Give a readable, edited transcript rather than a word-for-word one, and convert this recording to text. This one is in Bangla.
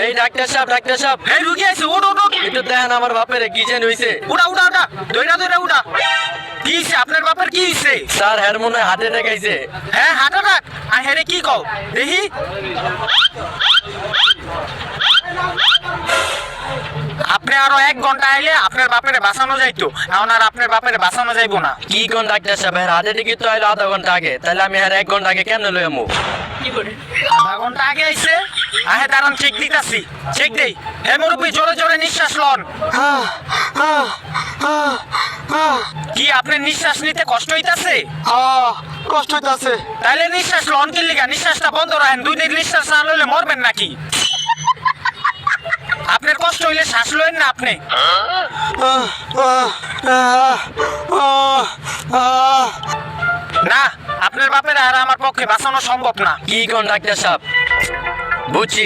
এই ডাক্তার সাহেব এই রুগী আছে, উঠ উঠ উঠ। একটু দেখেন আমার বাপের কি যেন হইছে। উঠা উঠা উঠা, দইরা দইরা উঠা। কি হইছে আপনার বাপের, কি হইছে? স্যার হের মনে হয় হার্ট অ্যাটাক আইছে। হ্যাঁ হার্ট অ্যাটাক? আর হেরে কি কও দেখি। আপনি আরো 1 ঘন্টা আইলে আপনার বাপেরে বাঁচানো যাইতো, এখন আর আপনার বাপেরে বাঁচানো যাইবো না। কি কোন ডাক্তার সাহেব, হের হার্ট অ্যাটাক তো আইলো আধা ঘন্টা আগে, তাহলে আমি হের 1 ঘন্টা আগে কেমনে লই আমু? আধা ঘন্টা আগে আইছে? আহে দাঁড়ান, চেক দিতাছি, চেক দেই। হে মুরব্বী, জোরে জোরে নিঃশ্বাস লন। কি আপনার নিঃশ্বাস নিতে কষ্ট হইতাছে? কষ্ট হইতাছে। তাইলে নিঃশ্বাস লন কি লিগা? নিঃশ্বাসটা বন্ধ রাখেন, 2 দিন নিঃশ্বাস না লইলে মরবেন নাকি? আপনার কষ্ট হইলে শ্বাস লইন না আপনি। না, আপনার বাপের আর আমার পক্ষে বাঁচানো সম্ভব না। কি কোন ডাক্তার সাহেব, বুঝছি